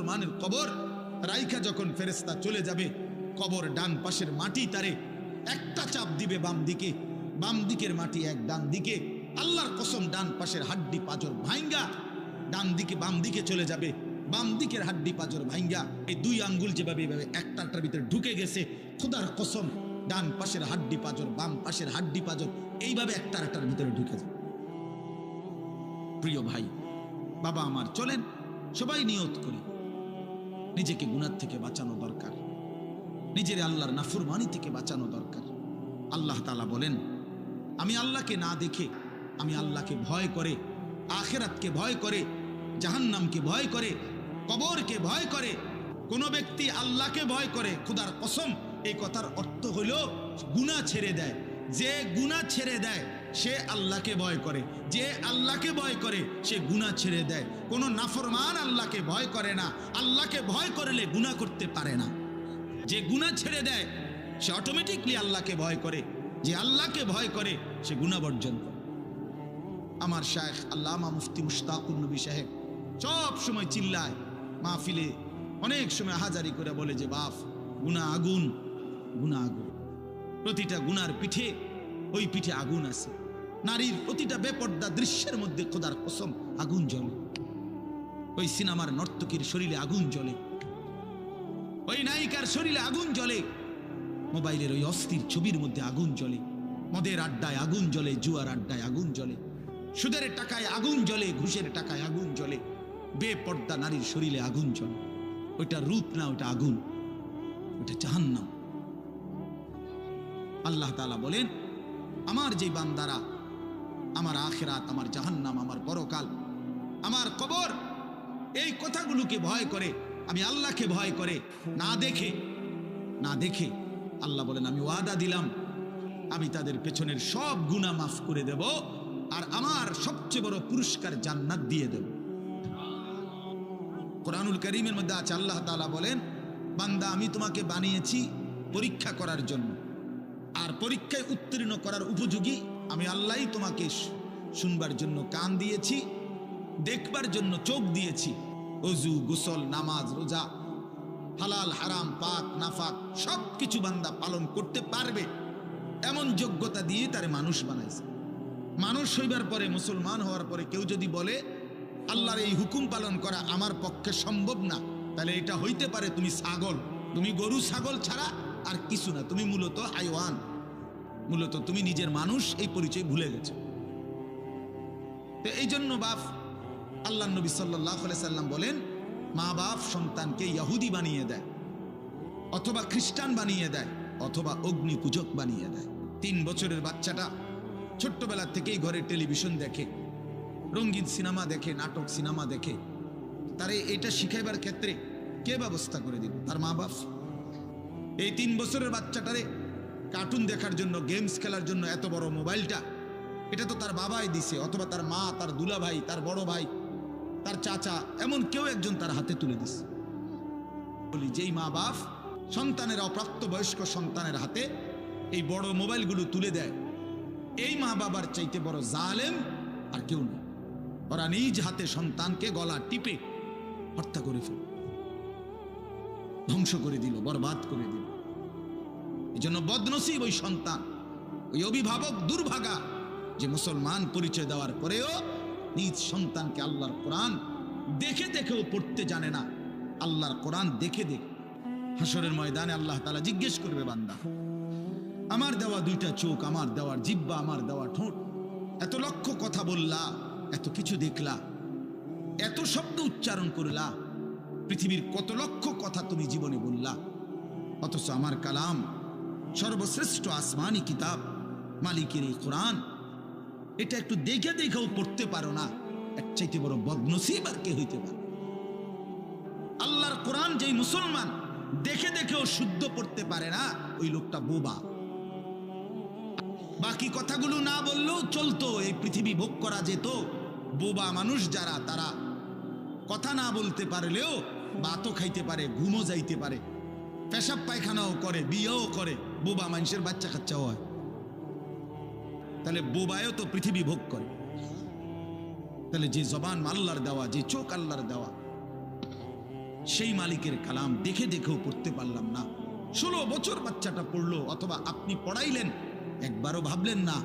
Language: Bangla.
নাফরমানের কবর রাইখা যখন ফেরেশতা চলে যাবে, কবর ডান পাশের মাটি তারে একটা চাপ দিবে বাম দিকে, বাম দিকের মাটি এক ডান দিকে। আল্লাহর কসম, ডান পাশের হাড্ডি পাঁজর ভাঙ্গা ডান দিকে বাম দিকে চলে যাবে, বাম দিকের হাড্ডি পাঁজর ভাঙ্গা এই দুই আঙ্গুল যেভাবে এইভাবে একটার ভিতরে ঢুকে গেছে, খোদার কসম ডান পাশের হাড্ডি পাঁজর বাম পাশের হাড্ডি পাঁজর এইভাবে একটার ভিতরে ঢুকে যায়। প্রিয় ভাই বাবা আমার, চলেন সবাই নিয়ত করি, নিজেকে গুনাহ থেকে বাঁচানো দরকার, নিজের আল্লাহর নাফরমানি থেকে বাঁচানো দরকার। আল্লাহ তাআলা বলেন, আমি আল্লাহকে না দেখে, আমি আল্লাহকে ভয় করে, আখিরাতকে ভয় করে, জাহান্নামকে ভয় করে, কবরকে ভয় করে, কোন ব্যক্তি আল্লাহকে ভয় করে, খোদার কসম এই কথার অর্থ হইল গুনাহ ছেড়ে দেয়। যে গুনাহ ছেড়ে দেয় সে আল্লাহকে ভয় করে, যে আল্লাহকে ভয় করে সে গুনাহ ছেড়ে দেয়। কোন নাফরমান আল্লাহকে ভয় করে না, আল্লাহকে ভয় করলে গুনাহ করতে পারে না। যে গুনাহ ছেড়ে দেয় সে অটোমেটিকলি আল্লাহকে ভয় করে, যে আল্লাহকে ভয় করে সে গুনাহ বর্জন করে। আমার শায়েখ আল্লামা মুফতি মুশতাকুর নবী সাহেব সব সময় চিল্লায় মাহফিলে, অনেক সময় হাজারি করে বলে যে বাপ, গুনাহ আগুন, গুনাহ আগুন, প্রতিটা গুনার পিঠে ওই পিঠে আগুন আছে। নারীর প্রতিটা বেপর্দা দৃশ্যের মধ্যে খোদার কসম আগুন জ্বলে, ওই সিনেমার নর্তকীর শরীরে আগুন জ্বলে, ওই নায়িকার শরীরে আগুন জ্বলে, মোবাইলের ওই অস্থির ছবির মধ্যে আগুন জ্বলে, মদের আড্ডায় আগুন জ্বলে, জুয়ার আড্ডায় আগুন জ্বলে, সুদের টাকায় আগুন জ্বলে, ঘুষের টাকায় আগুন জ্বলে, বেপর্দা নারীর শরীরে আগুন জ্বলে। ওইটা রূপ না, ওটা আগুন, ওটা জাহান্নাম। আল্লাহ তাআলা বলেন, আমার যে বান্দারা আমার আখিরাত, আমার জাহান্নাম, আমার পরকাল, আমার কবর এই কথাগুলোকে ভয় করে, আমি আল্লাহকে ভয় করে, না দেখে আল্লাহ বলেন আমি ওয়াদা দিলাম আমি তাদের পেছনের সব গুনাহ মাফ করে দেব, আর আমার সবচেয়ে বড় পুরস্কার জান্নাত দিয়ে দেব। কোরআনুল কারীমের মধ্যে আছে, আল্লাহ তাআলা বলেন, বান্দা আমি তোমাকে বানিয়েছি পরীক্ষা করার জন্য, আর পরীক্ষায় উত্তীর্ণ করার উপযোগী আমি আল্লাহই তোমাকে শুনবার জন্য কান দিয়েছি, দেখবার জন্য চোখ দিয়েছি। ওযু, গোসল, নামাজ, রোজা, হালাল হারাম, পাক নাফাক সব কিছু বান্দা পালন করতে পারবে এমন যোগ্যতা দিয়ে তারে মানুষ বানাইছে। মানুষ হইবার পরে, মুসলমান হওয়ার পরে কেউ যদি বলে আল্লাহর এই হুকুম পালন করা আমার পক্ষে সম্ভব না, তাহলে এটা হইতে পারে তুমি ছাগল, তুমি গরু ছাগল ছাড়া আর কিছু না, তুমি মূলত হাইওয়ান, মূলত তুমি নিজের মানুষ এই পরিচয় ভুলে গেছো। তো এই জন্য বাপ, আল্লাহ নবী সাল্লাল্লাহু আলাইহি সাল্লাম বলেন, মা বাপ সন্তানকে ইহুদি বানিয়ে দেয়, অথবা খ্রিস্টান বানিয়ে দেয়, অথবা অগ্নি পূজক বানিয়ে দেয়। 3 বছরের বাচ্চাটা ছোট্টবেলা থেকেই ঘরে টেলিভিশন দেখে, রঙিন সিনেমা দেখে, নাটক সিনেমা দেখে, তারে এটা শিখাইবার ক্ষেত্রে কে ব্যবস্থা করে দিল? তার মা বাপ। এই 3 বছরের বাচ্চাটারে কার্টুন দেখার জন্য, গেমস খেলার জন্য এত বড় মোবাইলটা, এটা তো তার বাবাই দিছে, অথবা তার মা, তার দুলা ভাই, তার বড় ভাই, তার চাচা, এমন কেউ একজন তার হাতে তুলে দিছে। বলি, যেই মা বাপ সন্তানের, অপ্রাপ্তবয়স্ক সন্তানের হাতে এই বড় মোবাইলগুলো তুলে দেয়, এই মা বাবার চাইতে বড় জালেম আর কেউ নেই। ওরা নিজ হাতে সন্তানকে গলা টিপে হত্যা করে ফেল, ধ্বংস করে দিল, বরবাদ করে দিল। এই জন্য বদনসিব ওই সন্তান, ওই অভিভাবক দুর্ভাগা, যে মুসলমান পরিচয় দেওয়ার পরেও নিজ সন্তানকে আল্লাহর কোরআন দেখে দেখেও পড়তে জানে না। আল্লাহর কোরআন দেখে দেখে হাসরের ময়দানে আল্লাহ তাআলা জিজ্ঞেস করবে, বান্দা আমার দেওয়া 2টা চোখ, আমার দেওয়ার জিহ্বা, আমার দেওয়া ঠোঁট, এত লক্ষ কথা বললা, এত কিছু দেখলা, এত শব্দ উচ্চারণ করলা, পৃথিবীর কত লক্ষ কথা তুমি জীবনে বললা, অথচ আমার কালাম, সর্বশ্রেষ্ঠ আসমানি কিতাব, মালিকের এই কোরআন, এটা একটু দেখে দেখেও পড়তে পারো না, এর চাইতে বড় বদনসিব আর কে হইতে পারে? আল্লাহর কোরআন যেই মুসলমান দেখে দেখেও শুদ্ধ পড়তে পারে না, ওই লোকটা বোবা। বাকি কথাগুলো না বললেও চলতো, এই পৃথিবী ভোগ করা যেত। বোবা মানুষ যারা, তারা কথা না বলতে পারলেও ভাতও খাইতে পারে, ঘুমও যাইতে পারে, পেশাব পায়খানাও করে, বিয়েও করে, বোবা মানুষের বাচ্চা কাচ্চাও হয়। তাহলে বোবায়ও তো পৃথিবী ভোগ করে। তাহলে যে জবান আল্লাহর দেওয়া, যে চোখ আল্লাহর দেওয়া, সেই মালিকের কালাম দেখে দেখেও পড়তে পারলাম না। 16 বছর বাচ্চাটা পড়লো, অথবা আপনি পড়াইলেন, একবারও ভাবলেন না